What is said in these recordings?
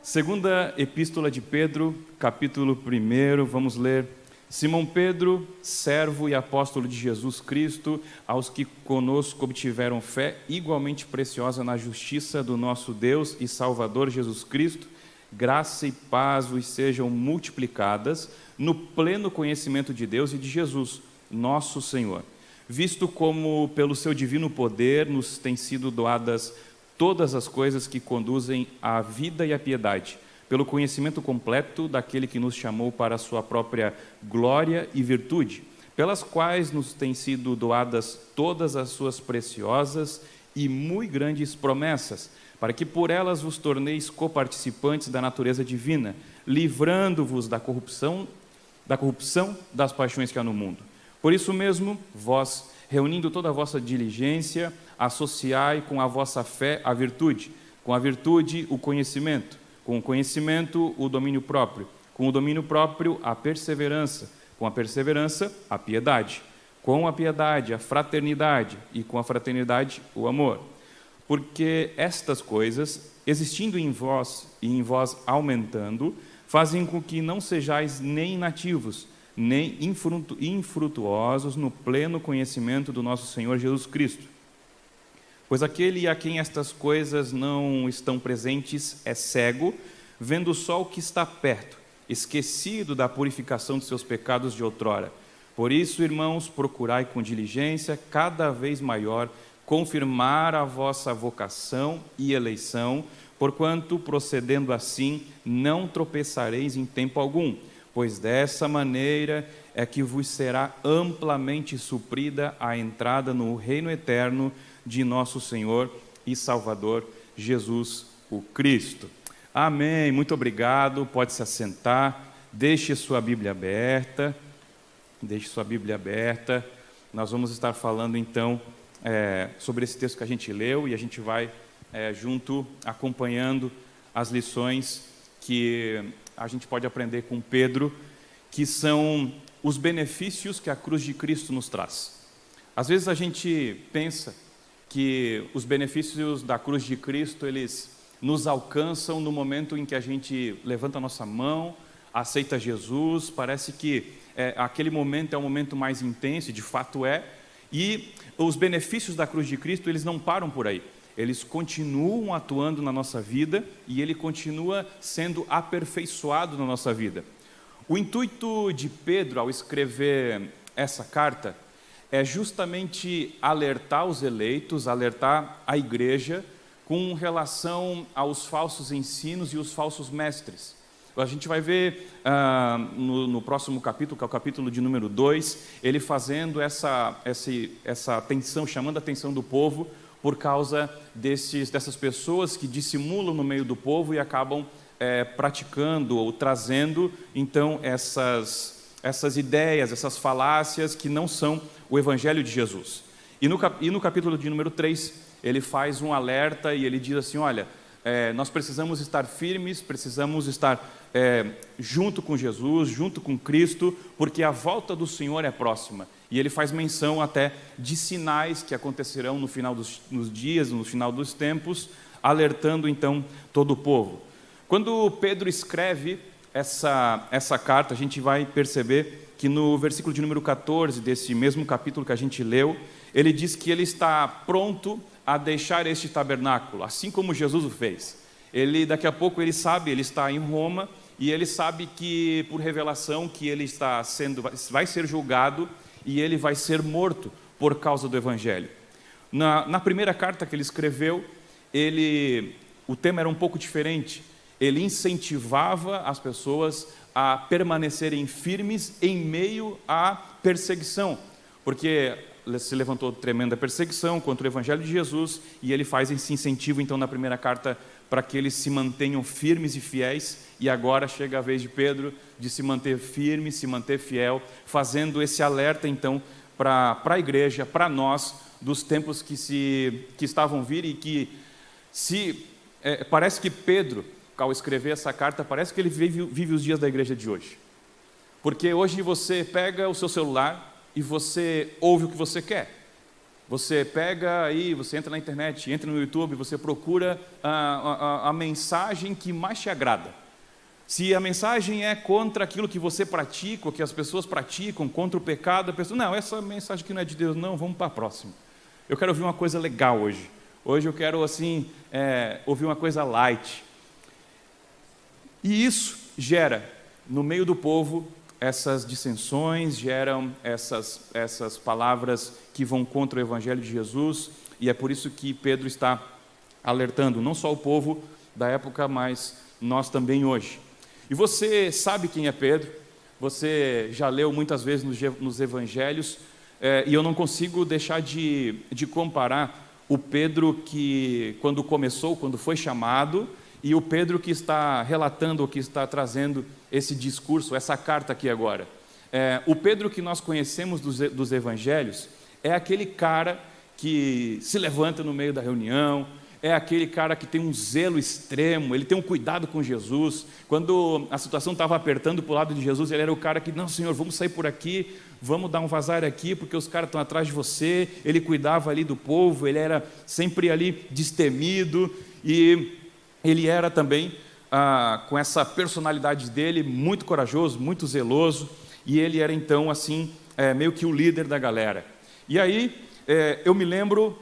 Segunda Epístola de Pedro, capítulo 1, vamos ler. Simão Pedro, servo e apóstolo de Jesus Cristo, aos que conosco obtiveram fé igualmente preciosa na justiça do nosso Deus e Salvador Jesus Cristo, graça e paz vos sejam multiplicadas no pleno conhecimento de Deus e de Jesus, nosso Senhor, visto como pelo seu divino poder nos têm sido doadas todas as coisas que conduzem à vida e à piedade, pelo conhecimento completo daquele que nos chamou para a sua própria glória e virtude, pelas quais nos têm sido doadas todas as suas preciosas e muito grandes promessas, para que por elas vos torneis coparticipantes da natureza divina, livrando-vos da corrupção das paixões que há no mundo. Por isso mesmo, vós, reunindo toda a vossa diligência, associai com a vossa fé a virtude, com a virtude o conhecimento, com o conhecimento o domínio próprio, com o domínio próprio a perseverança, com a perseverança a piedade, com a piedade a fraternidade e com a fraternidade o amor. Porque estas coisas, existindo em vós e em vós aumentando, fazem com que não sejais nem inativos, nem infrutuosos no pleno conhecimento do nosso Senhor Jesus Cristo. Pois aquele a quem estas coisas não estão presentes é cego, vendo só o que está perto, esquecido da purificação de seus pecados de outrora. Por isso, irmãos, procurai com diligência cada vez maior confirmar a vossa vocação e eleição, porquanto, procedendo assim, não tropeçareis em tempo algum, pois dessa maneira é que vos será amplamente suprida a entrada no reino eterno de nosso Senhor e Salvador Jesus o Cristo. Amém, muito obrigado, pode se assentar, deixe sua Bíblia aberta, nós vamos estar falando então sobre esse texto que a gente leu e a gente vai junto acompanhando as lições que a gente pode aprender com Pedro, que são os benefícios que a cruz de Cristo nos traz. Às vezes a gente pensa que os benefícios da cruz de Cristo, eles nos alcançam no momento em que a gente levanta a nossa mão, aceita Jesus, parece que aquele momento é o momento mais intenso, de fato é, e os benefícios da cruz de Cristo, eles não param por aí. Eles continuam atuando na nossa vida e ele continua sendo aperfeiçoado na nossa vida. O intuito de Pedro, ao escrever essa carta, é justamente alertar os eleitos, alertar a igreja com relação aos falsos ensinos e os falsos mestres. A gente vai ver no próximo capítulo, que é o capítulo de número 2, ele fazendo essa atenção, chamando a atenção do povo por causa dessas pessoas que dissimulam no meio do povo e acabam praticando ou trazendo, então, essas ideias, essas falácias que não são o Evangelho de Jesus. E no capítulo de número 3, ele faz um alerta e ele diz assim, olha, nós precisamos estar firmes, precisamos estar junto com Jesus, junto com Cristo, porque a volta do Senhor é próxima. E ele faz menção até de sinais que acontecerão no final dos dias, no final dos tempos, alertando então todo o povo. Quando Pedro escreve essa carta, a gente vai perceber que no versículo de número 14 desse mesmo capítulo que a gente leu, ele diz que ele está pronto a deixar este tabernáculo, assim como Jesus o fez. Daqui a pouco ele está em Roma, e ele sabe que, por revelação, que ele vai ser julgado e ele vai ser morto por causa do Evangelho. Na primeira carta que ele escreveu, o tema era um pouco diferente. Ele incentivava as pessoas a permanecerem firmes em meio à perseguição, porque se levantou tremenda perseguição contra o Evangelho de Jesus, e ele faz esse incentivo, então, na primeira carta, para que eles se mantenham firmes e fiéis, e agora chega a vez de Pedro de se manter firme, se manter fiel, fazendo esse alerta, então, para a igreja, para nós, dos tempos que estavam vir, e que parece que Pedro, ao escrever essa carta, parece que ele vive os dias da igreja de hoje. Porque hoje você pega o seu celular e você ouve o que você quer. Você pega aí, você entra na internet, entra no YouTube, você procura a mensagem que mais te agrada. Se a mensagem é contra aquilo que você pratica, ou que as pessoas praticam, contra o pecado, a pessoa, não, essa mensagem aqui não é de Deus, não, vamos para a próxima. Eu quero ouvir uma coisa legal hoje. Hoje eu quero, assim, ouvir uma coisa light. E isso gera, no meio do povo, essas dissensões, geram essas palavras que vão contra o Evangelho de Jesus, e é por isso que Pedro está alertando, não só o povo da época, mas nós também hoje. E você sabe quem é Pedro, você já leu muitas vezes nos Evangelhos, e eu não consigo deixar de comparar o Pedro que, quando foi chamado, e o Pedro que está relatando, ou que está trazendo esse discurso, essa carta aqui agora. O Pedro que nós conhecemos dos Evangelhos é aquele cara que se levanta no meio da reunião, é aquele cara que tem um zelo extremo, ele tem um cuidado com Jesus. Quando a situação estava apertando para o lado de Jesus, ele era o cara que, não, Senhor, vamos sair por aqui, vamos dar um vazar aqui, porque os caras estão atrás de você. Ele cuidava ali do povo, ele era sempre ali destemido, e ele era também, com essa personalidade dele, muito corajoso, muito zeloso, e ele era então assim, meio que o líder da galera. E aí, eu me lembro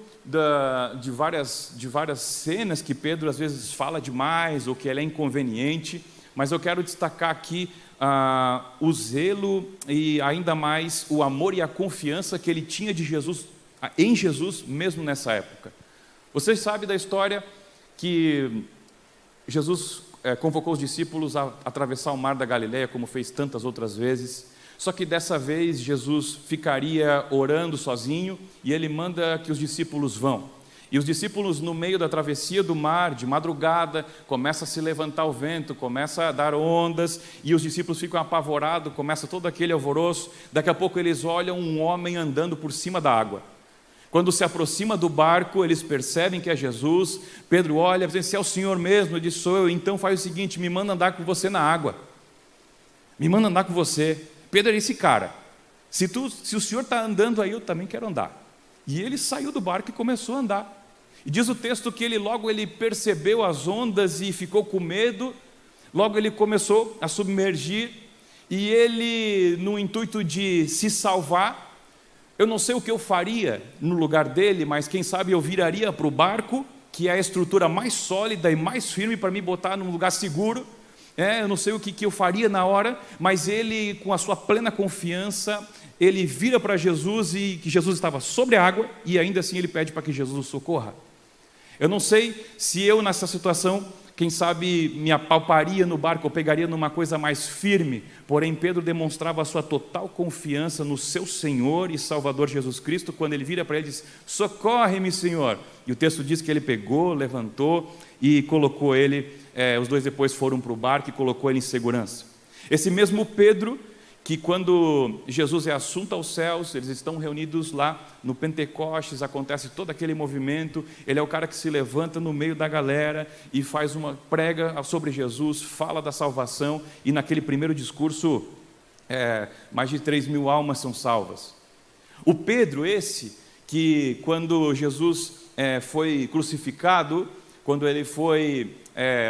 de várias cenas que Pedro às vezes fala demais, ou que ele é inconveniente, mas eu quero destacar aqui o zelo e ainda mais o amor e a confiança que ele tinha de Jesus, em Jesus, mesmo nessa época. Vocês sabem da história que Jesus convocou os discípulos a atravessar o mar da Galileia, como fez tantas outras vezes. Só que dessa vez Jesus ficaria orando sozinho, e ele manda que os discípulos vão. E os discípulos, no meio da travessia do mar, de madrugada, começa a se levantar o vento, começa a dar ondas, e os discípulos ficam apavorados, começa todo aquele alvoroço. Daqui a pouco eles olham um homem andando por cima da água. Quando se aproxima do barco, eles percebem que é Jesus. Pedro olha, diz: se é o Senhor mesmo, ele diz: sou eu. Então faz o seguinte, me manda andar com você na água, me manda andar com você. Pedro era esse cara, se o Senhor está andando aí, eu também quero andar. E ele saiu do barco e começou a andar. E diz o texto que logo ele percebeu as ondas e ficou com medo. Logo ele começou a submergir, e ele, no intuito de se salvar, eu não sei o que eu faria no lugar dele, mas quem sabe eu viraria para o barco, que é a estrutura mais sólida e mais firme para me botar num lugar seguro. Eu não sei o que eu faria na hora, mas ele, com a sua plena confiança, ele vira para Jesus, e que Jesus estava sobre a água, e ainda assim ele pede para que Jesus o socorra. Eu não sei se eu, nessa situação, quem sabe me apalparia no barco, ou pegaria numa coisa mais firme, porém Pedro demonstrava a sua total confiança no seu Senhor e Salvador Jesus Cristo, quando ele vira para ele e diz: socorre-me, Senhor. E o texto diz que ele pegou, levantou e colocou ele, os dois depois foram para o barco e colocou ele em segurança. Esse mesmo Pedro, que quando Jesus é assunto aos céus, eles estão reunidos lá no Pentecostes, acontece todo aquele movimento, ele é o cara que se levanta no meio da galera e faz uma prega sobre Jesus, fala da salvação, e naquele primeiro discurso, mais de 3.000 almas são salvas. O Pedro esse, que quando Jesus foi crucificado, quando ele foi,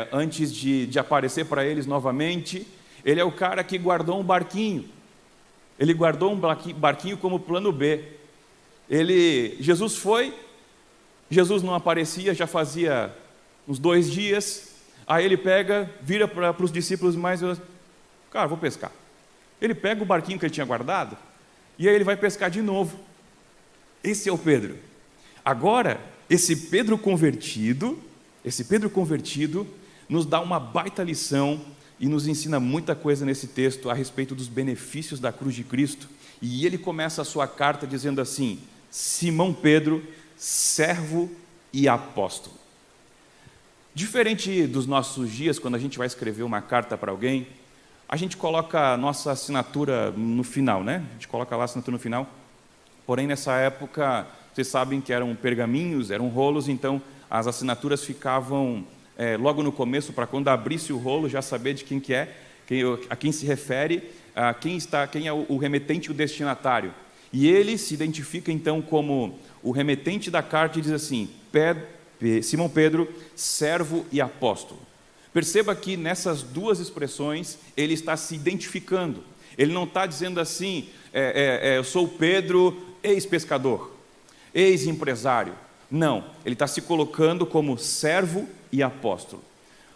antes de aparecer para eles novamente, ele é o cara que guardou um barquinho. Ele guardou um barquinho como plano B. Jesus não aparecia, já fazia uns 2 dias, aí ele pega, vira para os discípulos mais, cara, vou pescar. Ele pega o barquinho que ele tinha guardado, e aí ele vai pescar de novo. Esse é o Pedro. Agora, esse Pedro convertido nos dá uma baita lição e nos ensina muita coisa nesse texto a respeito dos benefícios da cruz de Cristo. E ele começa a sua carta dizendo assim: Simão Pedro, servo e apóstolo. Diferente dos nossos dias, quando a gente vai escrever uma carta para alguém, a gente coloca a nossa assinatura no final, né? A gente coloca lá a assinatura no final. Porém, nessa época, vocês sabem que eram pergaminhos, eram rolos, então as assinaturas ficavam logo no começo, para quando abrisse o rolo já saber de quem que é, a quem se refere, quem é o remetente e o destinatário. E ele se identifica então como o remetente da carta diz assim: Simão Pedro, servo e apóstolo. Perceba que nessas duas expressões ele está se identificando. Ele não está dizendo assim, eu sou Pedro, ex-pescador, ex-empresário. Não, ele está se colocando como servo e apóstolo.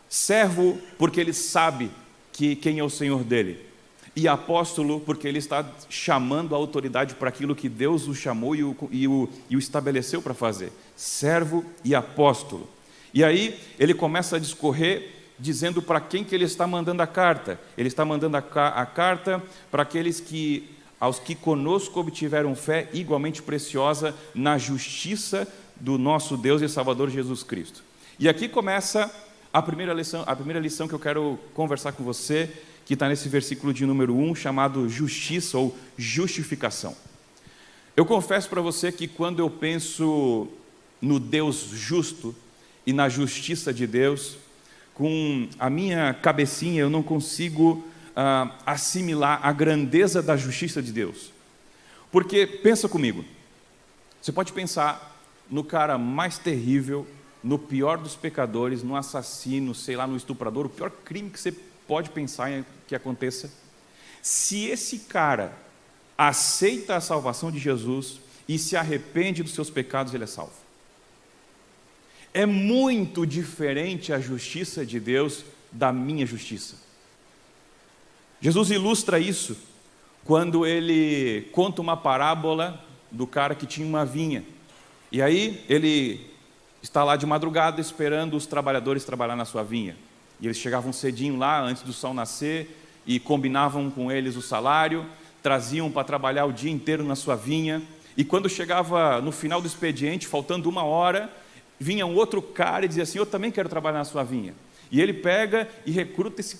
Servo porque ele sabe quem é o Senhor dele. E apóstolo porque ele está chamando a autoridade para aquilo que Deus o chamou e o estabeleceu para fazer. Servo e apóstolo. E aí ele começa a discorrer dizendo para quem que ele está mandando a carta. Ele está mandando a carta para aqueles aos que conosco obtiveram fé igualmente preciosa na justiça do nosso Deus e Salvador Jesus Cristo. E aqui começa a primeira lição que eu quero conversar com você, que está nesse versículo de número 1, chamado justiça ou justificação. Eu confesso para você que quando eu penso no Deus justo e na justiça de Deus, com a minha cabecinha eu não consigo assimilar a grandeza da justiça de Deus. Porque, pensa comigo, você pode pensar no cara mais terrível, no pior dos pecadores, no assassino, sei lá, no estuprador, o pior crime que você pode pensar que aconteça. Se esse cara aceita a salvação de Jesus e se arrepende dos seus pecados, ele é salvo. É muito diferente a justiça de Deus da minha justiça. Jesus ilustra isso quando ele conta uma parábola do cara que tinha uma vinha. E aí ele está lá de madrugada esperando os trabalhadores trabalhar na sua vinha. E eles chegavam cedinho lá, antes do sol nascer, e combinavam com eles o salário, traziam para trabalhar o dia inteiro na sua vinha. E quando chegava no final do expediente, faltando 1 hora, vinha um outro cara e dizia assim: eu também quero trabalhar na sua vinha. E ele pega e recruta esse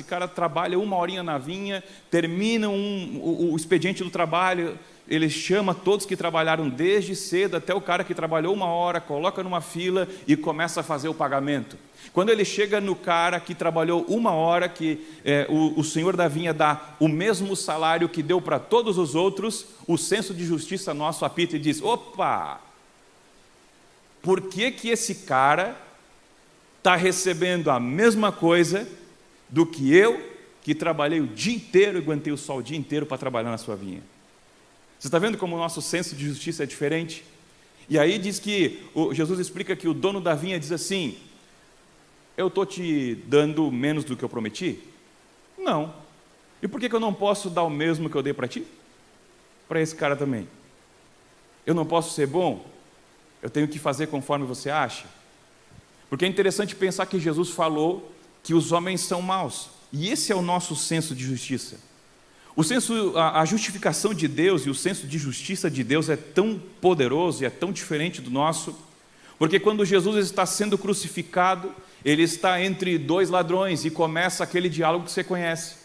cara trabalha 1 horinha na vinha, termina o expediente do trabalho, ele chama todos que trabalharam desde cedo até o cara que trabalhou 1 hora, coloca numa fila e começa a fazer o pagamento. Quando ele chega no cara que trabalhou 1 hora, que o senhor da vinha dá o mesmo salário que deu para todos os outros, o senso de justiça nosso apita e diz: opa, por que esse cara está recebendo a mesma coisa do que eu, que trabalhei o dia inteiro e aguentei o sol o dia inteiro para trabalhar na sua vinha? Você está vendo como o nosso senso de justiça é diferente? E aí diz que, Jesus explica que o dono da vinha diz assim: eu estou te dando menos do que eu prometi? Não. E por que eu não posso dar o mesmo que eu dei para ti? Para esse cara também. Eu não posso ser bom? Eu tenho que fazer conforme você acha? Porque é interessante pensar que Jesus falou que os homens são maus. E esse é o nosso senso de justiça. A justificação de Deus e o senso de justiça de Deus é tão poderoso e é tão diferente do nosso, porque quando Jesus está sendo crucificado, ele está entre 2 ladrões e começa aquele diálogo que você conhece.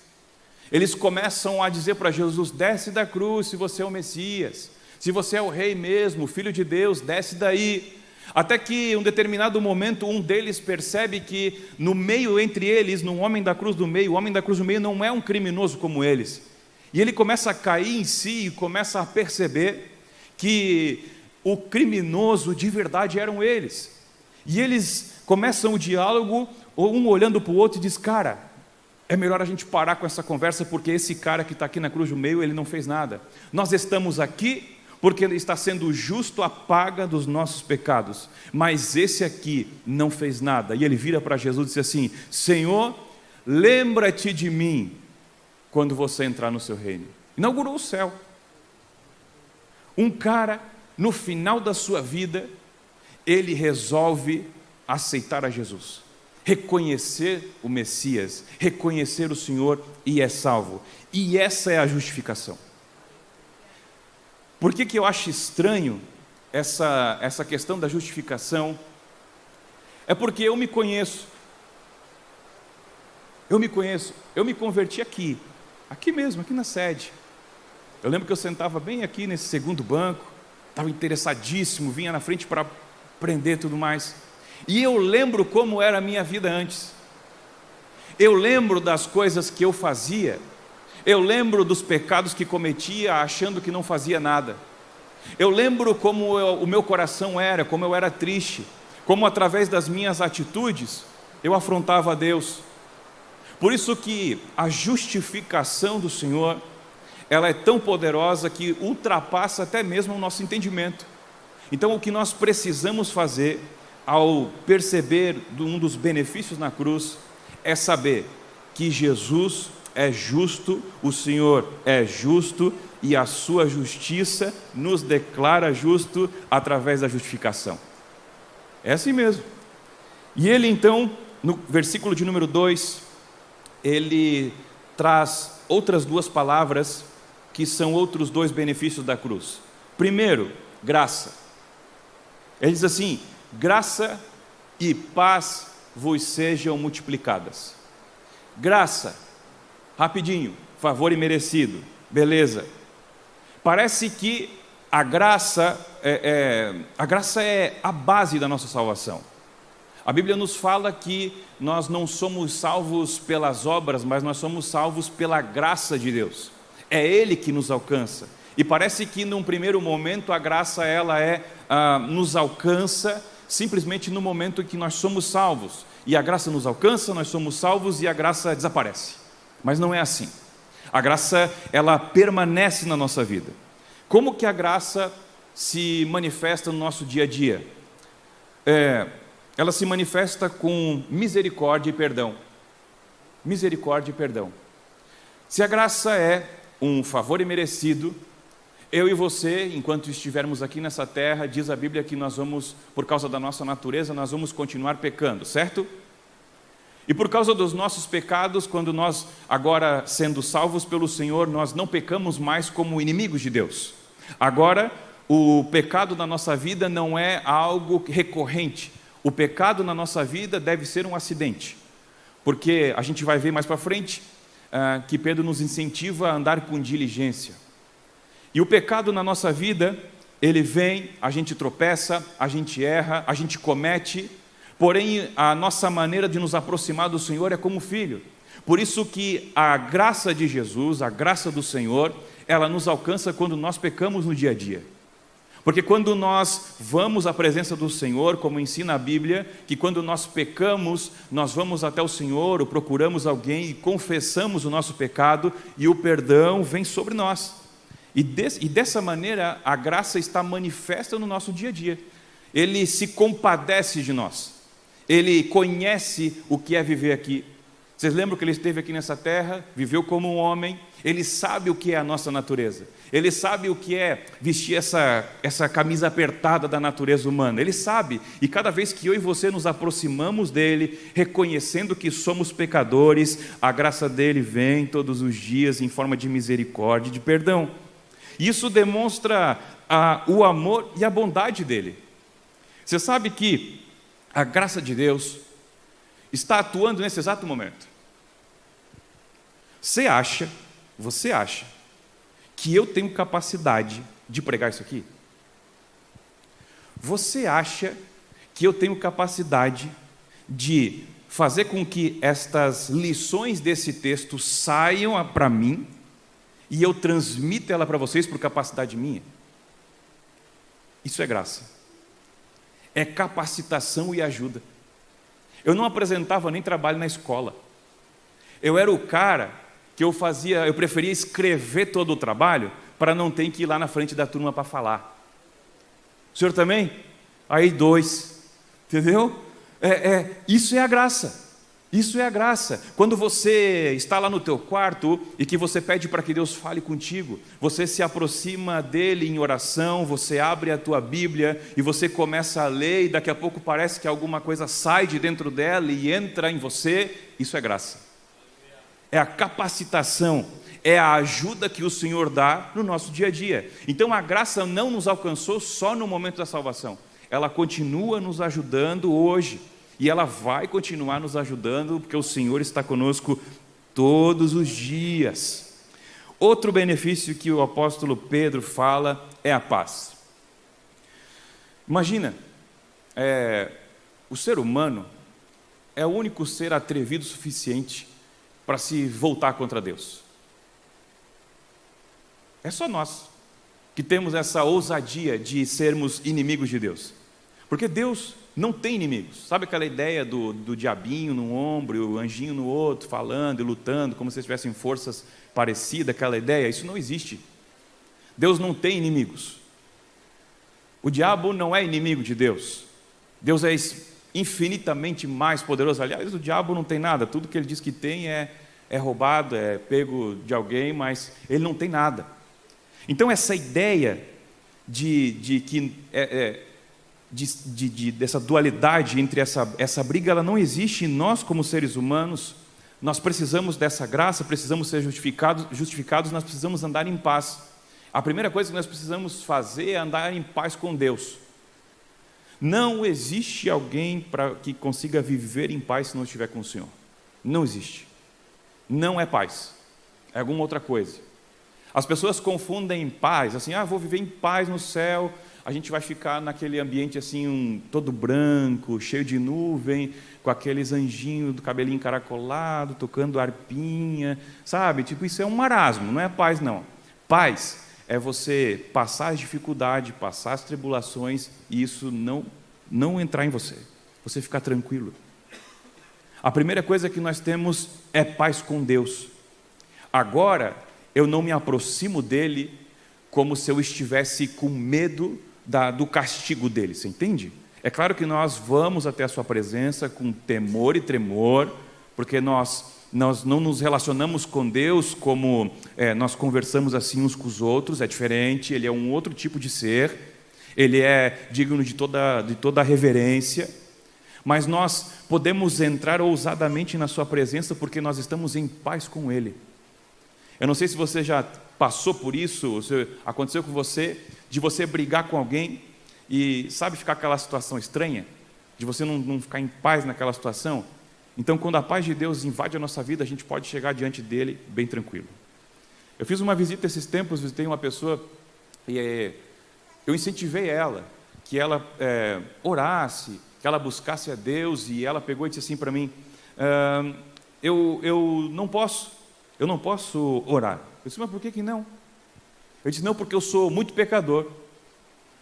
Eles começam a dizer para Jesus: desce da cruz se você é o Messias, se você é o rei mesmo, filho de Deus, desce daí. Até que em um determinado momento um deles percebe que no meio entre eles, no homem da cruz do meio, o homem da cruz do meio não é um criminoso como eles. E ele começa a cair em si e começa a perceber que o criminoso de verdade eram eles. E eles começam o diálogo, um olhando para o outro e diz: cara, é melhor a gente parar com essa conversa, porque esse cara que está aqui na cruz do meio, ele não fez nada. Nós estamos aqui porque ele está sendo justo a paga dos nossos pecados, mas esse aqui não fez nada. E ele vira para Jesus e diz assim: Senhor, lembra-te de mim quando você entrar no seu reino. Inaugurou o céu. Um cara, no final da sua vida, ele resolve aceitar a Jesus, reconhecer o Messias, reconhecer o Senhor, e é salvo. E essa é a justificação. Por que eu acho estranho essa questão da justificação? É porque eu me conheço. Eu me converti aqui mesmo, aqui na sede. Eu lembro que eu sentava bem aqui nesse segundo banco, estava interessadíssimo, vinha na frente para aprender tudo mais. E eu lembro como era a minha vida antes. Eu lembro das coisas que eu fazia. Eu lembro dos pecados que cometia achando que não fazia nada. Eu lembro como o meu coração era, como eu era triste, como através das minhas atitudes eu afrontava a Deus. Por isso que a justificação do Senhor, ela é tão poderosa que ultrapassa até mesmo o nosso entendimento. Então o que nós precisamos fazer ao perceber um dos benefícios na cruz é saber que Jesus é justo, o Senhor é justo e a sua justiça nos declara justo através da justificação. É assim mesmo. E ele então, no versículo de número 2, ele traz outras duas palavras que são outros dois benefícios da cruz. Primeiro, graça. Ele diz assim: graça e paz vos sejam multiplicadas. Graça, rapidinho, favor imerecido, beleza. Parece que a graça é a base da nossa salvação. A Bíblia nos fala que nós não somos salvos pelas obras, mas nós somos salvos pela graça de Deus. É Ele que nos alcança. E parece que num primeiro momento a graça nos alcança simplesmente no momento em que nós somos salvos. E a graça nos alcança, nós somos salvos e a graça desaparece. Mas não é assim. A graça, ela permanece na nossa vida. Como que a graça se manifesta no nosso dia a dia? Ela se manifesta com misericórdia e perdão. Misericórdia e perdão. Se a graça é um favor imerecido, eu e você, enquanto estivermos aqui nessa terra, diz a Bíblia que nós vamos, por causa da nossa natureza, nós vamos continuar pecando, certo? E por causa dos nossos pecados, quando nós, agora sendo salvos pelo Senhor, nós não pecamos mais como inimigos de Deus. Agora, o pecado na nossa vida não é algo recorrente. O pecado na nossa vida deve ser um acidente. Porque a gente vai ver mais para frente que Pedro nos incentiva a andar com diligência. E o pecado na nossa vida, ele vem, a gente tropeça, a gente erra, a gente comete. Porém, a nossa maneira de nos aproximar do Senhor é como filho. Por isso que a graça de Jesus, a graça do Senhor, ela nos alcança quando nós pecamos no dia a dia. Porque quando nós vamos à presença do Senhor, como ensina a Bíblia, que quando nós pecamos, nós vamos até o Senhor, ou procuramos alguém e confessamos o nosso pecado, e o perdão vem sobre nós. E dessa maneira, a graça está manifesta no nosso dia a dia. Ele se compadece de nós. Ele conhece o que é viver aqui. Vocês lembram que ele esteve aqui nessa terra, viveu como um homem, ele sabe o que é a nossa natureza, ele sabe o que é vestir essa camisa apertada da natureza humana, ele sabe, e cada vez que eu e você nos aproximamos dele, reconhecendo que somos pecadores, a graça dele vem todos os dias em forma de misericórdia e de perdão. Isso demonstra o amor e a bondade dele. Você sabe que a graça de Deus está atuando nesse exato momento. Você acha que eu tenho capacidade de pregar isso aqui? Você acha que eu tenho capacidade de fazer com que estas lições desse texto saiam para mim e eu transmita ela para vocês por capacidade minha? Isso é graça. É capacitação e ajuda. Eu não apresentava nem trabalho na escola. Eu era o cara que eu preferia escrever todo o trabalho para não ter que ir lá na frente da turma para falar. O senhor também? Aí 2, entendeu? Isso é a graça. Isso é a graça. Quando você está lá no teu quarto e que você pede para que Deus fale contigo, você se aproxima dele em oração, você abre a tua Bíblia e você começa a ler e daqui a pouco parece que alguma coisa sai de dentro dela e entra em você, isso é graça. É a capacitação, é a ajuda que o Senhor dá no nosso dia a dia. Então a graça não nos alcançou só no momento da salvação, ela continua nos ajudando hoje. E ela vai continuar nos ajudando, porque o Senhor está conosco todos os dias. Outro benefício que o apóstolo Pedro fala é a paz. Imagina, o ser humano é o único ser atrevido o suficiente para se voltar contra Deus. É só nós. que temos essa ousadia de sermos inimigos de Deus. Porque Deus não tem inimigos. Sabe aquela ideia do diabinho no ombro e o anjinho no outro, falando e lutando, como se tivessem forças parecidas, aquela ideia? Isso não existe. Deus não tem inimigos. O diabo não é inimigo de Deus. Deus é infinitamente mais poderoso. Aliás, o diabo não tem nada. Tudo que ele diz que tem é roubado, é pego de alguém, mas ele não tem nada. Então, essa ideia dessa dualidade entre essa briga, ela não existe em nós como seres humanos. Nós precisamos dessa graça, precisamos ser justificados, nós precisamos andar em paz. A primeira coisa que nós precisamos fazer é andar em paz com Deus. Não existe alguém que consiga viver em paz se não estiver com o Senhor. Não existe. Não é paz. É alguma outra coisa. As pessoas confundem paz, assim, vou viver em paz no céu, a gente vai ficar naquele ambiente assim, todo branco, cheio de nuvem, com aqueles anjinhos do cabelinho encaracolado, tocando arpinha, sabe? Tipo, isso é um marasmo, não é paz não. Paz é você passar as dificuldades, passar as tribulações, e isso não entrar em você, você ficar tranquilo. A primeira coisa que nós temos é paz com Deus. Agora, eu não me aproximo dele como se eu estivesse com medo do castigo dele, você entende? É claro que nós vamos até a sua presença com temor e tremor, porque nós não nos relacionamos com Deus como nós conversamos assim uns com os outros, é diferente, ele é um outro tipo de ser, ele é digno de toda a reverência, mas nós podemos entrar ousadamente na sua presença porque nós estamos em paz com ele. Eu não sei se você já passou por isso, se aconteceu com você, de você brigar com alguém e, sabe, ficar aquela situação estranha, de você não ficar em paz naquela situação. Então, quando a paz de Deus invade a nossa vida, a gente pode chegar diante dele bem tranquilo. Eu fiz uma visita esses tempos, visitei uma pessoa e eu incentivei ela, que ela orasse, que ela buscasse a Deus, e ela pegou e disse assim para mim, eu não posso orar. Eu disse, mas por que não? Eu disse, não, porque eu sou muito pecador.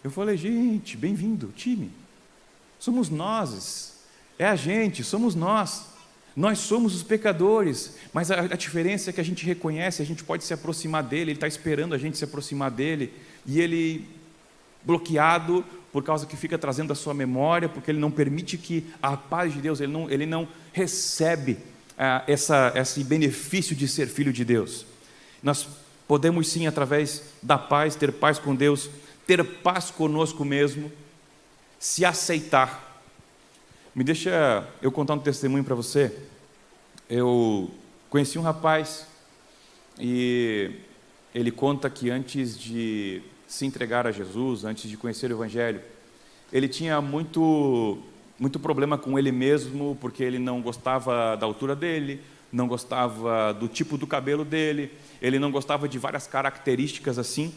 Eu falei, gente, bem-vindo, time. Somos nós, é a gente, somos nós. Nós somos os pecadores, mas a diferença é que a gente reconhece, a gente pode se aproximar dele, ele está esperando a gente se aproximar dele, e ele, bloqueado, por causa que fica trazendo a sua memória, porque ele não permite que a paz de Deus, ele não recebe esse benefício de ser filho de Deus. Nós podemos sim, através da paz, ter paz com Deus, ter paz conosco mesmo, se aceitar. Me deixa eu contar um testemunho para você. Eu conheci um rapaz e ele conta que antes de se entregar a Jesus, antes de conhecer o Evangelho, ele tinha muito problema com ele mesmo, porque ele não gostava da altura dele, não gostava do tipo do cabelo dele, ele não gostava de várias características assim,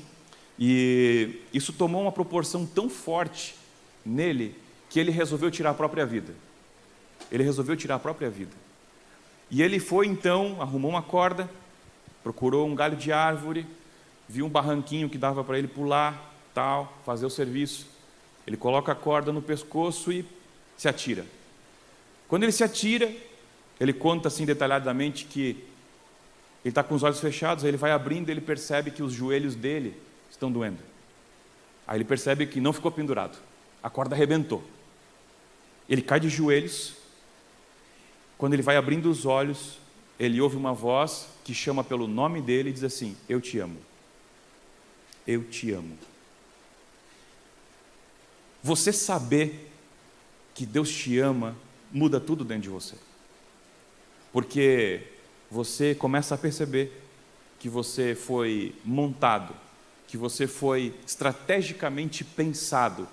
e isso tomou uma proporção tão forte nele, que ele resolveu tirar a própria vida. E ele foi então, arrumou uma corda, procurou um galho de árvore, viu um barranquinho que dava para ele pular, fazer o serviço. Ele coloca a corda no pescoço e se atira. Quando ele se atira, ele conta assim detalhadamente que ele está com os olhos fechados, aí ele vai abrindo e ele percebe que os joelhos dele estão doendo. Aí ele percebe que não ficou pendurado, a corda arrebentou. Ele cai de joelhos. Quando ele vai abrindo os olhos, ele ouve uma voz que chama pelo nome dele e diz assim, eu te amo. Eu te amo. Você saber que Deus te ama, muda tudo dentro de você. Porque você começa a perceber que você foi montado, que você foi estrategicamente pensado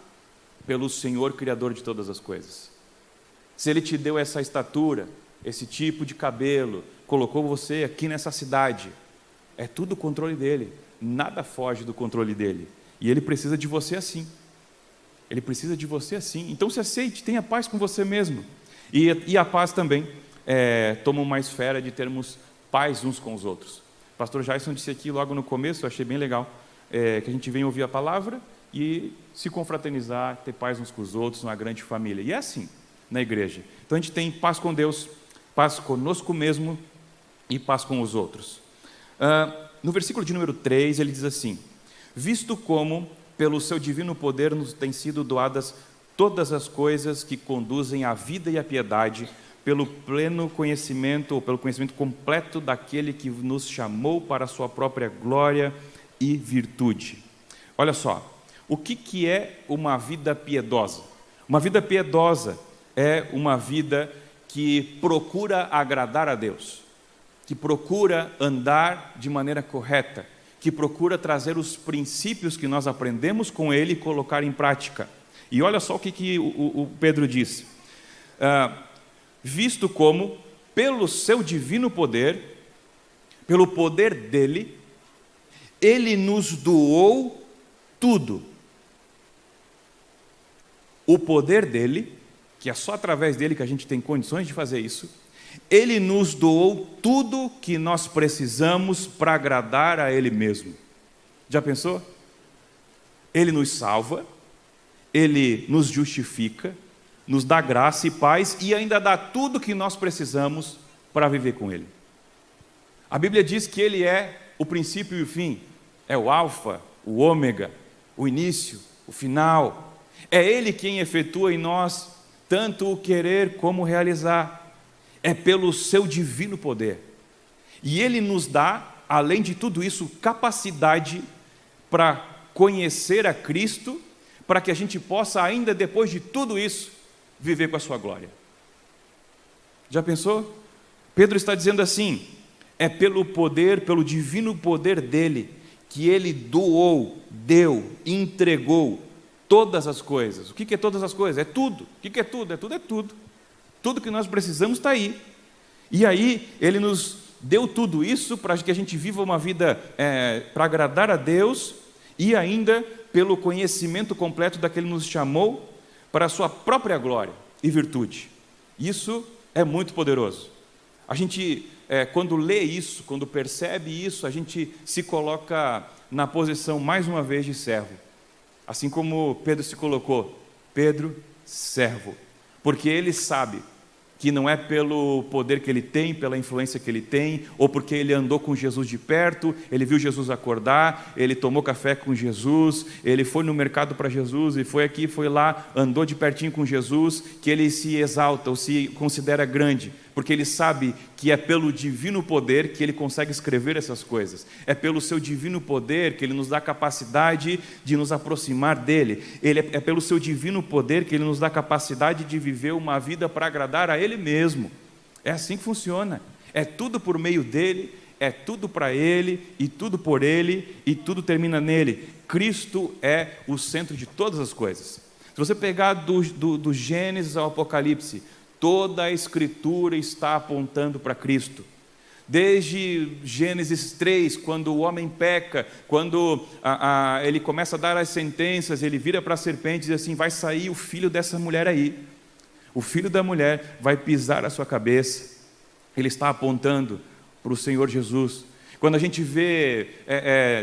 pelo Senhor Criador de todas as coisas. Se Ele te deu essa estatura, esse tipo de cabelo, colocou você aqui nessa cidade, é tudo o controle dEle, nada foge do controle dEle, e Ele precisa de você assim. Ele precisa de você assim. Então se aceite, tenha paz com você mesmo. E a paz também toma uma esfera de termos paz uns com os outros. O pastor Jason disse aqui logo no começo, eu achei bem legal. que a gente venha ouvir a palavra e se confraternizar, ter paz uns com os outros, uma grande família. E é assim na igreja. Então a gente tem paz com Deus, paz conosco mesmo e paz com os outros. No versículo de número 3, ele diz assim: visto como, pelo seu divino poder, nos têm sido doadas todas as coisas que conduzem à vida e à piedade, pelo pleno conhecimento, ou pelo conhecimento completo daquele que nos chamou para a sua própria glória e virtude. Olha só, o que é uma vida piedosa? Uma vida piedosa é uma vida que procura agradar a Deus, que procura andar de maneira correta, que procura trazer os princípios que nós aprendemos com Ele e colocar em prática. E olha só o que o Pedro diz: visto como, pelo seu divino poder, pelo poder dEle, Ele nos doou tudo. O poder dEle, que é só através dEle que a gente tem condições de fazer isso, Ele nos doou tudo que nós precisamos para agradar a Ele mesmo. Já pensou? Ele nos salva, Ele nos justifica, nos dá graça e paz e ainda dá tudo que nós precisamos para viver com Ele. A Bíblia diz que Ele é o princípio e o fim, é o alfa, o ômega, o início, o final. É Ele quem efetua em nós tanto o querer como o realizar. É pelo seu divino poder. E Ele nos dá, além de tudo isso, capacidade para conhecer a Cristo, para que a gente possa, ainda depois de tudo isso, viver com a sua glória. Já pensou? Pedro está dizendo assim: é pelo poder, pelo divino poder dEle, que Ele doou, deu, entregou todas as coisas. O que é todas as coisas? É tudo. O que é tudo? É tudo, é tudo. Tudo que nós precisamos está aí. E aí, Ele nos deu tudo isso para que a gente viva uma vida para agradar a Deus e ainda pelo conhecimento completo daquele que nos chamou para a sua própria glória e virtude. Isso é muito poderoso. A gente, quando lê isso, quando percebe isso, a gente se coloca na posição, mais uma vez, de servo. Assim como Pedro se colocou, Pedro, servo. Porque ele sabe que não é pelo poder que ele tem, pela influência que ele tem, ou porque ele andou com Jesus de perto, ele viu Jesus acordar, ele tomou café com Jesus, ele foi no mercado para Jesus, e foi aqui, foi lá, andou de pertinho com Jesus, que ele se exalta ou se considera grande, porque ele sabe que é pelo divino poder que ele consegue escrever essas coisas, é pelo seu divino poder que ele nos dá capacidade de nos aproximar dele, é pelo seu divino poder que ele nos dá capacidade de viver uma vida para agradar a ele mesmo. É assim que funciona, é tudo por meio dele, é tudo para ele, e tudo por ele, e tudo termina nele. Cristo é o centro de todas as coisas. Se você pegar do Gênesis ao Apocalipse, toda a Escritura está apontando para Cristo. Desde Gênesis 3, quando o homem peca, quando ele começa a dar as sentenças, ele vira para a serpente e diz assim: vai sair o filho dessa mulher aí, o filho da mulher vai pisar a sua cabeça. Ele está apontando para o Senhor Jesus. Quando a gente vê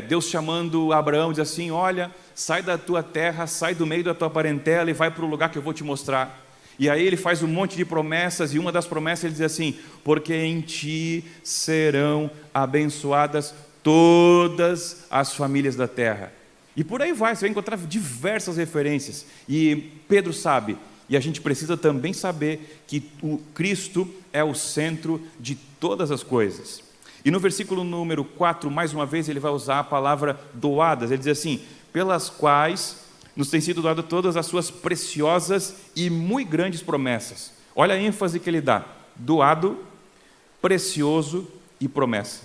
Deus chamando Abraão, diz assim: olha, sai da tua terra, sai do meio da tua parentela e vai para o lugar que eu vou te mostrar. E aí ele faz um monte de promessas, e uma das promessas ele diz assim: porque em ti serão abençoadas todas as famílias da terra. E por aí vai, você vai encontrar diversas referências. E Pedro sabe, e a gente precisa também saber, que o Cristo é o centro de todas as coisas. E no versículo número 4, mais uma vez, ele vai usar a palavra doadas. Ele diz assim: pelas quais nos têm sido dadas todas as suas preciosas e muito grandes promessas. Olha a ênfase que ele dá: doado, precioso e promessa.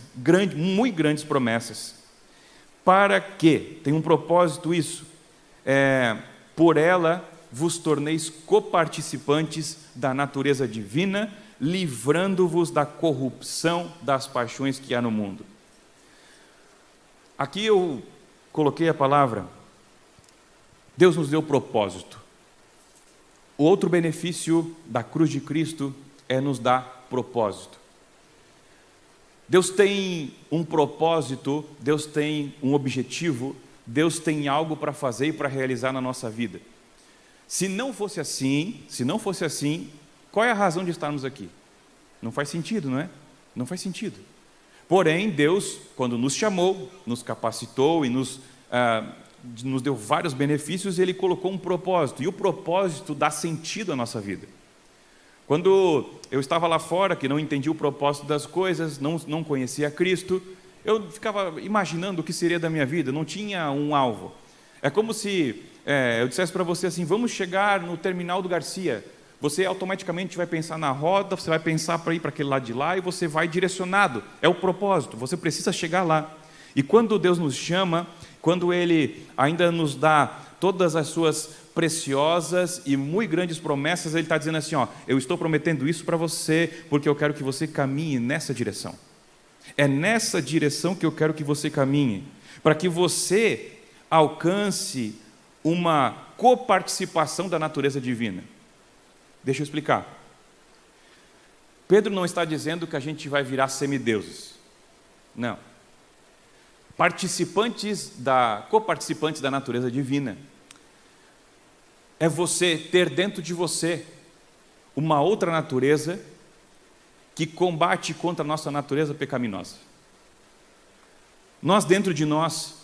Muito grandes promessas. Para que? Tem um propósito isso. Por ela vos torneis coparticipantes da natureza divina, livrando-vos da corrupção das paixões que há no mundo. Aqui eu coloquei a palavra: Deus nos deu propósito. O outro benefício da cruz de Cristo é nos dar propósito. Deus tem um propósito, Deus tem um objetivo Deus tem algo para fazer e para realizar na nossa vida. Se não fosse assim, qual é a razão de estarmos aqui? Não faz sentido, não é? Não faz sentido. Porém, Deus, quando nos chamou, nos capacitou e nos deu vários benefícios, Ele colocou um propósito, e o propósito dá sentido à nossa vida. Quando eu estava lá fora, que não entendia o propósito das coisas, não conhecia Cristo, eu ficava imaginando o que seria da minha vida, não tinha um alvo. É como se eu dissesse para você assim, vamos chegar no terminal do Garcia. Você automaticamente vai pensar na rota, você vai pensar para ir para aquele lado de lá e você vai direcionado. É o propósito, você precisa chegar lá. E quando Deus nos chama, quando Ele ainda nos dá todas as suas preciosas e muito grandes promessas, Ele está dizendo assim, ó, eu estou prometendo isso para você, porque eu quero que você caminhe nessa direção. É nessa direção que eu quero que você caminhe, para que você alcance uma coparticipação da natureza divina. Deixa eu explicar. Pedro não está dizendo que a gente vai virar semideuses. Não. Coparticipantes da natureza divina é você ter dentro de você uma outra natureza que combate contra a nossa natureza pecaminosa. Nós dentro de nós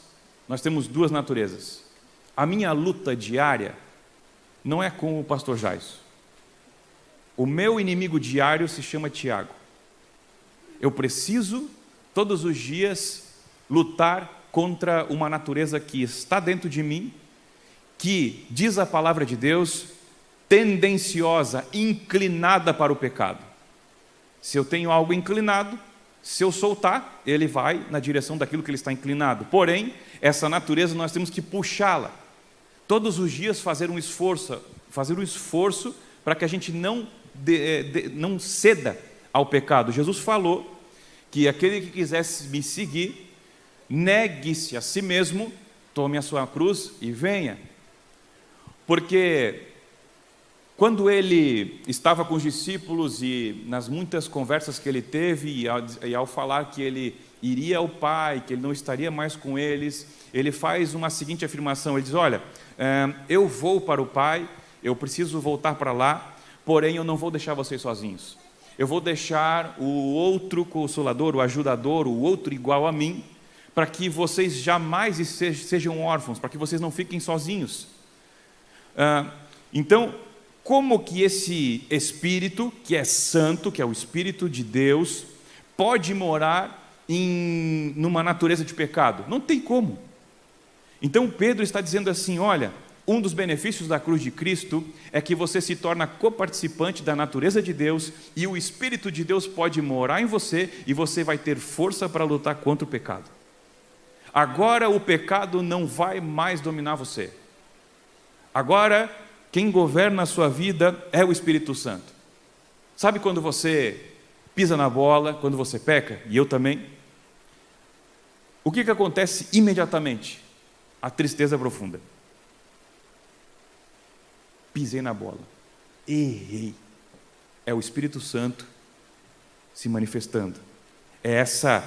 temos duas naturezas. A minha luta diária não é com o pastor Jaiso. O meu inimigo diário se chama Tiago. Eu preciso, todos os dias, lutar contra uma natureza que está dentro de mim, que, diz a palavra de Deus, tendenciosa, inclinada para o pecado. Se eu tenho algo inclinado, se eu soltar, ele vai na direção daquilo que ele está inclinado. Porém, essa natureza nós temos que puxá-la. Todos os dias fazer um esforço para que a gente não ceda ao pecado. Jesus falou que aquele que quisesse me seguir, negue-se a si mesmo, tome a sua cruz e venha. Porque quando ele estava com os discípulos e nas muitas conversas que ele teve, e ao falar que ele iria ao Pai, que ele não estaria mais com eles, ele faz uma seguinte afirmação, ele diz, olha, eu vou para o Pai, eu preciso voltar para lá, porém eu não vou deixar vocês sozinhos. Eu vou deixar o outro consolador, o ajudador, o outro igual a mim, para que vocês jamais sejam órfãos, para que vocês não fiquem sozinhos. Então, como que esse Espírito, que é santo, que é o Espírito de Deus, pode morar numa natureza de pecado? Não tem como. Então Pedro está dizendo assim, olha, um dos benefícios da cruz de Cristo é que você se torna coparticipante da natureza de Deus e o Espírito de Deus pode morar em você e você vai ter força para lutar contra o pecado. Agora o pecado não vai mais dominar você. Agora, quem governa a sua vida é o Espírito Santo. Sabe quando você pisa na bola, quando você peca, e eu também? O que acontece imediatamente? A tristeza profunda. Pisei na bola. Errei. É o Espírito Santo se manifestando. É essa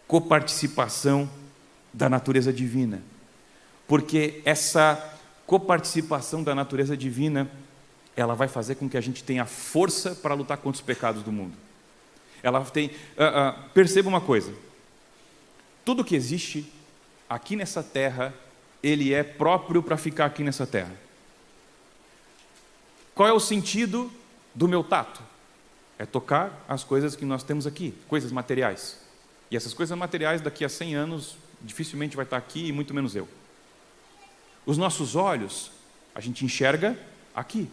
coparticipação da natureza divina. Porque essa coparticipação da natureza divina, ela vai fazer com que a gente tenha força para lutar contra os pecados do mundo. Ela tem... perceba uma coisa. Tudo que existe aqui nessa terra, ele é próprio para ficar aqui nessa terra. Qual é o sentido do meu tato? É tocar as coisas que nós temos aqui, coisas materiais. E essas coisas materiais, daqui a 100 anos, dificilmente vai estar aqui, e muito menos eu. Os nossos olhos, a gente enxerga aqui.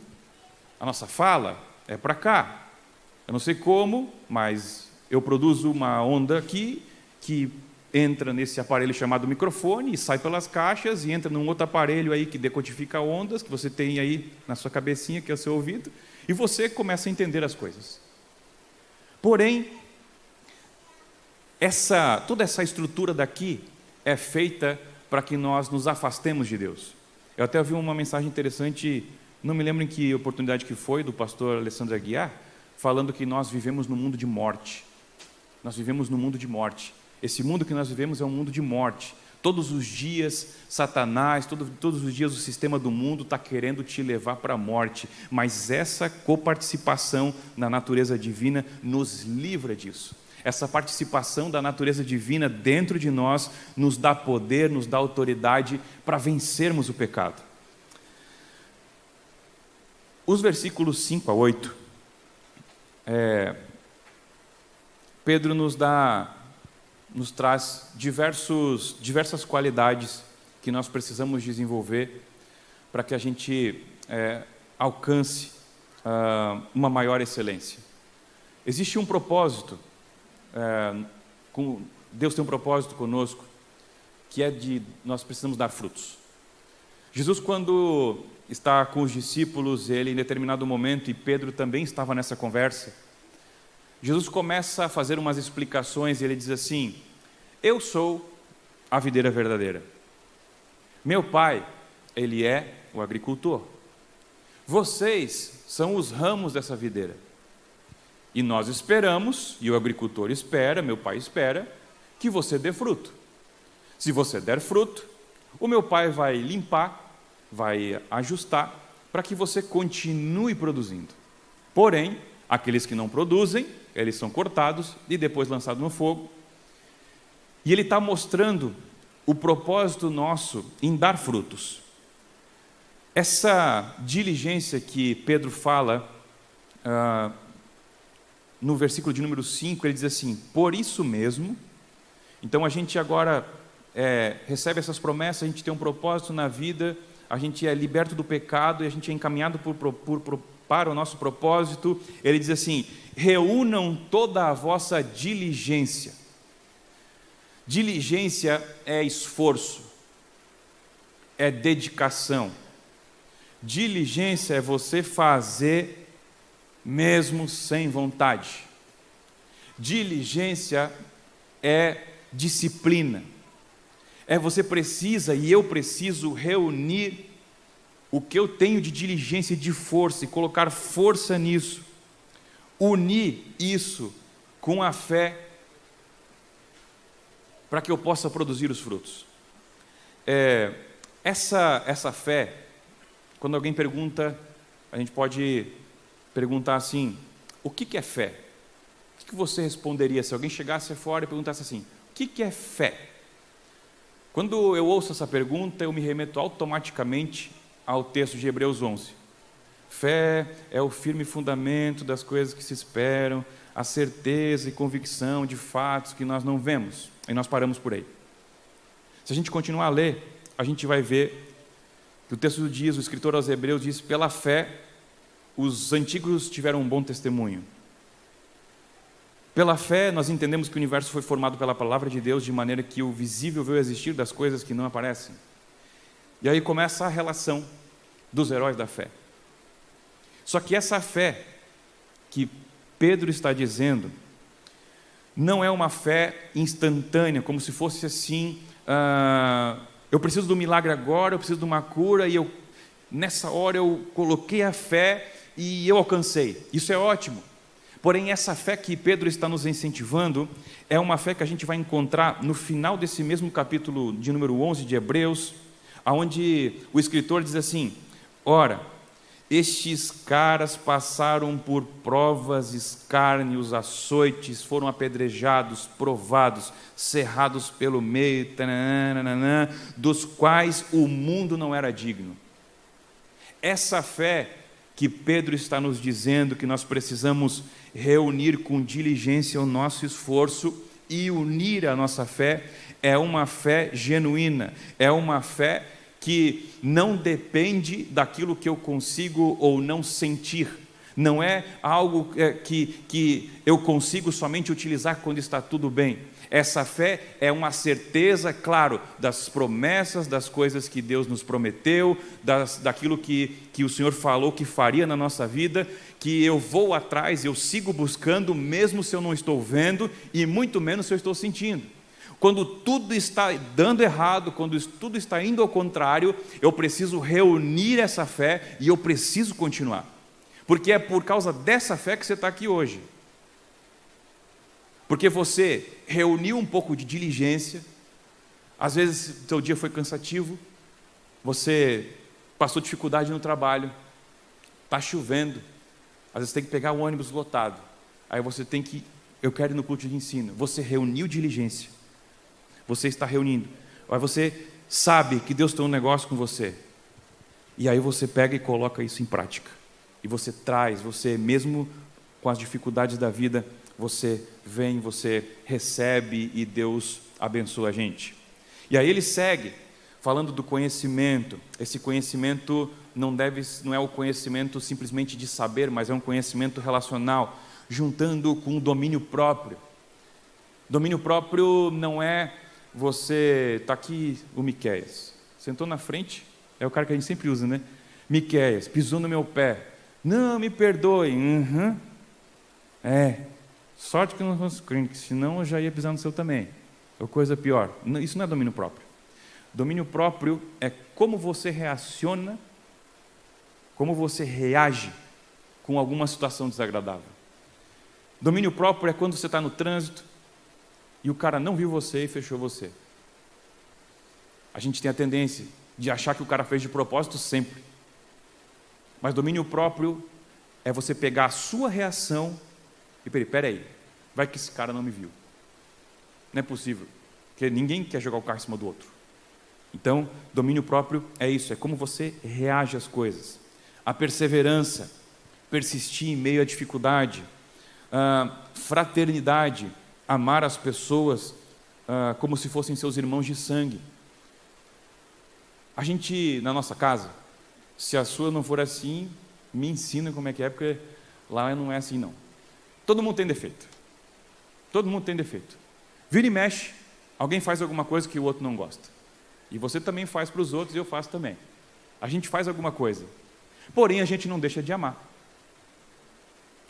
A nossa fala é para cá. Eu não sei como, mas eu produzo uma onda aqui, que entra nesse aparelho chamado microfone, e sai pelas caixas, e entra num outro aparelho aí que decodifica ondas, que você tem aí na sua cabecinha, que é o seu ouvido, e você começa a entender as coisas. Porém, toda essa estrutura daqui é feita para que nós nos afastemos de Deus. Eu até ouvi uma mensagem interessante, não me lembro em que oportunidade que foi, do pastor Alessandro Aguiar, falando que nós vivemos num mundo de morte. Nós vivemos num mundo de morte. Esse mundo que nós vivemos é um mundo de morte. Todos os dias, Satanás, todos os dias o sistema do mundo está querendo te levar para a morte, mas essa coparticipação na natureza divina nos livra disso. Essa participação da natureza divina dentro de nós nos dá poder, nos dá autoridade para vencermos o pecado. Os versículos 5 a 8, Pedro nos traz diversas qualidades que nós precisamos desenvolver para que a gente alcance uma maior excelência. Existe um propósito, Deus tem um propósito conosco, que é de nós precisamos dar frutos. Jesus, quando está com os discípulos, ele em determinado momento, e Pedro também estava nessa conversa, Jesus começa a fazer umas explicações e ele diz assim: eu sou a videira verdadeira. Meu pai, ele é o agricultor. Vocês são os ramos dessa videira. E nós esperamos, e o agricultor espera, meu pai espera, que você dê fruto. Se você der fruto, o meu pai vai limpar, vai ajustar, para que você continue produzindo. Porém, aqueles que não produzem, eles são cortados e depois lançados no fogo. E ele está mostrando o propósito nosso em dar frutos. Essa diligência que Pedro fala, no versículo de número 5, ele diz assim: por isso mesmo. Então a gente agora recebe essas promessas, a gente tem um propósito na vida, a gente é liberto do pecado e a gente é encaminhado para o nosso propósito. Ele diz assim: reúnam toda a vossa diligência. Diligência é esforço, é dedicação. Diligência é você fazer mesmo sem vontade. Diligência é disciplina. Você precisa e eu preciso reunir o que eu tenho de diligência e de força e colocar força nisso. Unir isso com a fé para que eu possa produzir os frutos. Essa fé, quando alguém pergunta, a gente pode perguntar assim: o que é fé? O que você responderia se alguém chegasse fora e perguntasse assim: o que é fé? Quando eu ouço essa pergunta, eu me remeto automaticamente ao texto de Hebreus 11. Fé é o firme fundamento das coisas que se esperam, a certeza e convicção de fatos que nós não vemos. E nós paramos por aí. Se a gente continuar a ler, a gente vai ver que o texto diz, o escritor aos Hebreus diz: pela fé, os antigos tiveram um bom testemunho. Pela fé, nós entendemos que o universo foi formado pela palavra de Deus, de maneira que o visível veio a existir das coisas que não aparecem. E aí começa a relação dos heróis da fé. Só que essa fé que Pedro está dizendo não é uma fé instantânea, como se fosse assim: eu preciso do milagre agora, eu preciso de uma cura, e nessa hora eu coloquei a fé e eu alcancei. Isso é ótimo. Porém, essa fé que Pedro está nos incentivando é uma fé que a gente vai encontrar no final desse mesmo capítulo de número 11 de Hebreus, onde o escritor diz assim: ora, estes caras passaram por provas, escárnios, açoites, foram apedrejados, provados, cerrados pelo meio, tananana, dos quais o mundo não era digno. Essa fé que Pedro está nos dizendo que nós precisamos reunir com diligência o nosso esforço e unir a nossa fé, é uma fé genuína, é uma fé que não depende daquilo que eu consigo ou não sentir. Não é algo que eu consigo somente utilizar quando está tudo bem. Essa fé é uma certeza, claro, das promessas, das coisas que Deus nos prometeu, daquilo que o Senhor falou que faria na nossa vida, que eu vou atrás, eu sigo buscando, mesmo se eu não estou vendo e muito menos se eu estou sentindo. Quando tudo está dando errado, quando tudo está indo ao contrário, eu preciso reunir essa fé e eu preciso continuar. Porque é por causa dessa fé que você está aqui hoje. Porque você reuniu um pouco de diligência, Às vezes o teu dia foi cansativo, você passou dificuldade no trabalho, está chovendo, às vezes tem que pegar o ônibus lotado, aí você tem que, eu quero ir no culto de ensino, você reuniu diligência, você está reunindo, aí você sabe que Deus tem um negócio com você, e aí você pega e coloca isso em prática, e você traz, você mesmo com as dificuldades da vida, você vem, você recebe e Deus abençoa a gente. E aí ele segue falando do conhecimento. Esse conhecimento não é o conhecimento simplesmente de saber, mas é um conhecimento relacional, juntando com o domínio próprio. Domínio próprio não é você, está aqui o Miqueias, sentou na frente, é o cara que a gente sempre usa, né? Miqueias, pisou no meu pé, não, me perdoe, sorte que eu não fosse crente, senão eu já ia pisar no seu também, ou coisa pior. Isso não é domínio próprio. Domínio próprio é como você reaciona, como você reage com alguma situação desagradável. Domínio próprio é quando você está no trânsito e o cara não viu você e fechou você. A gente tem a tendência de achar que o cara fez de propósito sempre. Mas domínio próprio é você pegar a sua reação e peraí, vai que esse cara não me viu. Não é possível, porque ninguém quer jogar o carro em cima do outro. Então, domínio próprio é isso, é como você reage às coisas. A perseverança, persistir em meio à dificuldade, fraternidade, amar as pessoas como se fossem seus irmãos de sangue. A gente, na nossa casa, se a sua não for assim, me ensina como é que é, porque lá não é assim não. Todo mundo tem defeito. Todo mundo tem defeito. Vira e mexe, alguém faz alguma coisa que o outro não gosta. E você também faz para os outros e eu faço também. A gente faz alguma coisa. Porém, a gente não deixa de amar.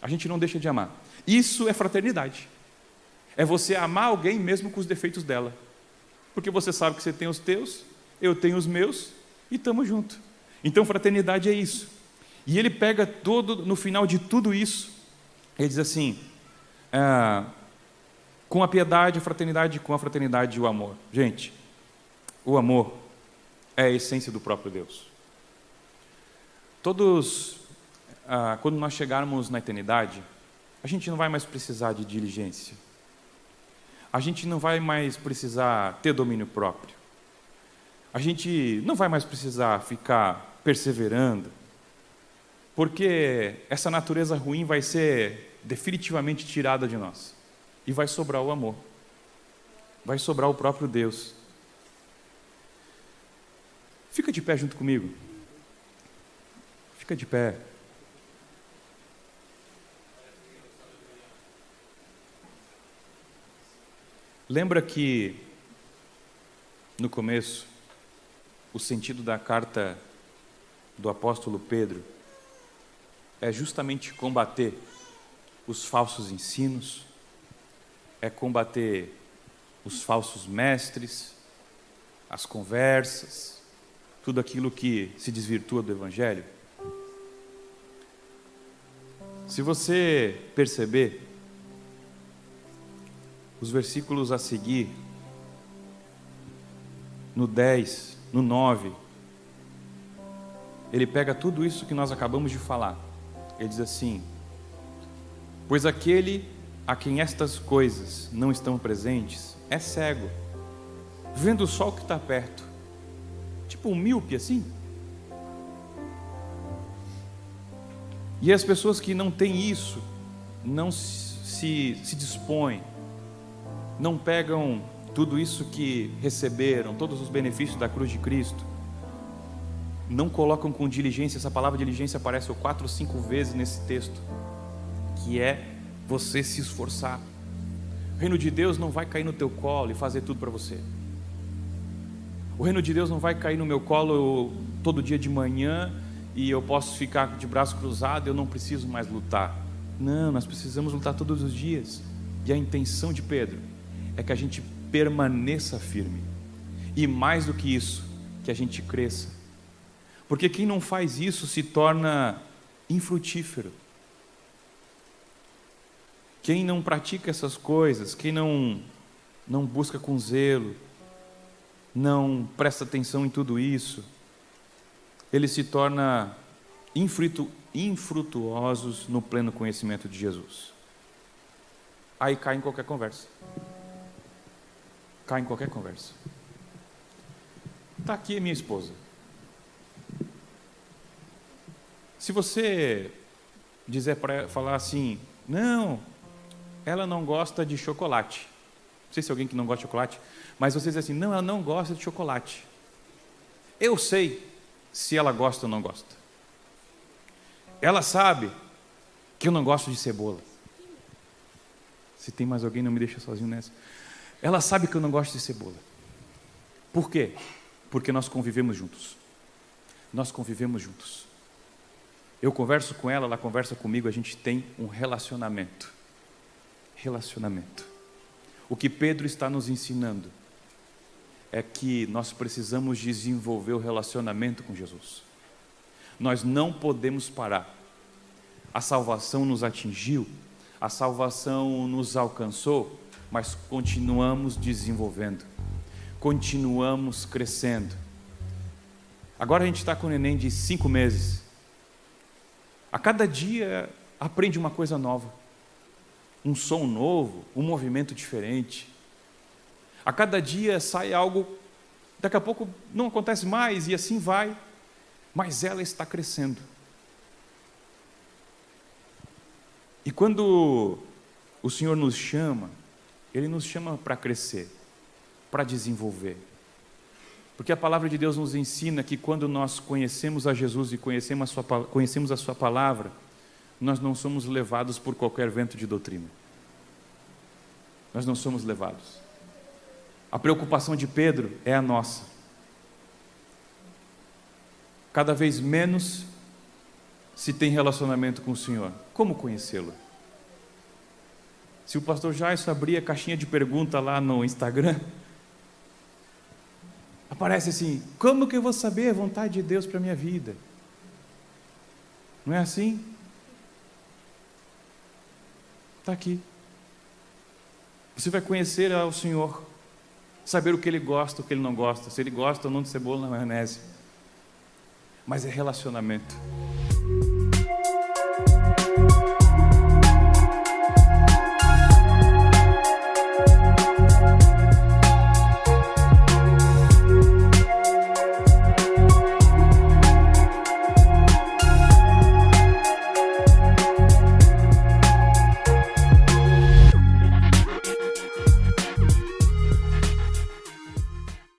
A gente não deixa de amar. Isso é fraternidade. É você amar alguém mesmo com os defeitos dela. Porque você sabe que você tem os teus, eu tenho os meus e estamos juntos. Então, fraternidade é isso. E ele pega todo, no final de tudo isso, ele diz assim, com a piedade, a fraternidade, com a fraternidade e o amor. Gente, o amor é a essência do próprio Deus. Quando nós chegarmos na eternidade, a gente não vai mais precisar de diligência. A gente não vai mais precisar ter domínio próprio. A gente não vai mais precisar ficar perseverando, porque essa natureza ruim vai ser definitivamente tirada de nós. E vai sobrar o amor. Vai sobrar o próprio Deus. Fica de pé junto comigo. Fica de pé. Lembra que, no começo, o sentido da carta do apóstolo Pedro é justamente combater os falsos ensinos, é combater os falsos mestres, as conversas, tudo aquilo que se desvirtua do Evangelho. Se você perceber, os versículos a seguir, no 10, no 9, ele pega tudo isso que nós acabamos de falar. Ele diz assim: pois aquele a quem estas coisas não estão presentes é cego, vendo só o que está perto, tipo um míope assim. E as pessoas que não têm isso, não se dispõem, não pegam tudo isso que receberam, todos os benefícios da cruz de Cristo, não colocam com diligência. Essa palavra diligência aparece 4 ou 5 vezes nesse texto, que é você se esforçar. O reino de Deus não vai cair no teu colo e fazer tudo para você. O reino de Deus não vai cair no meu colo todo dia de manhã e eu posso ficar de braço cruzado, eu não preciso mais lutar. Não, nós precisamos lutar todos os dias. E a intenção de Pedro é que a gente permaneça firme. E mais do que isso, que a gente cresça. Porque quem não faz isso se torna infrutífero. Quem não pratica essas coisas, quem não busca com zelo, não presta atenção em tudo isso, ele se torna infrutuosos no pleno conhecimento de Jesus. Aí cai em qualquer conversa. Cai em qualquer conversa. Está aqui minha esposa. Se você falar assim, não, ela não gosta de chocolate. Não sei se é alguém que não gosta de chocolate, mas você diz assim, não, ela não gosta de chocolate. Eu sei se ela gosta ou não gosta. Ela sabe que eu não gosto de cebola. Se tem mais alguém, não me deixa sozinho nessa. Ela sabe que eu não gosto de cebola. Por quê? Porque nós convivemos juntos. Nós convivemos juntos. Eu converso com ela, ela conversa comigo, a gente tem um relacionamento. Relacionamento. O que Pedro está nos ensinando é que nós precisamos desenvolver o relacionamento com Jesus. Nós não podemos parar. A salvação nos atingiu, a salvação nos alcançou, mas continuamos desenvolvendo, continuamos crescendo. Agora a gente está com um neném de 5 meses. A cada dia aprende uma coisa nova, um som novo, um movimento diferente. A cada dia sai algo, daqui a pouco não acontece mais e assim vai, mas ela está crescendo. E quando o Senhor nos chama, Ele nos chama para crescer, para desenvolver. Porque a palavra de Deus nos ensina que quando nós conhecemos a Jesus e conhecemos a sua palavra, nós não somos levados por qualquer vento de doutrina. Nós não somos levados. A preocupação de Pedro é a nossa. Cada vez menos se tem relacionamento com o Senhor. Como conhecê-lo? Se o pastor Jairson abrir a caixinha de pergunta lá no Instagram, aparece assim, como que eu vou saber a vontade de Deus para a minha vida? Não é assim? Está aqui. Você vai conhecer ao Senhor, saber o que Ele gosta, o que Ele não gosta, se Ele gosta ou não de cebola na maionese. Mas é relacionamento.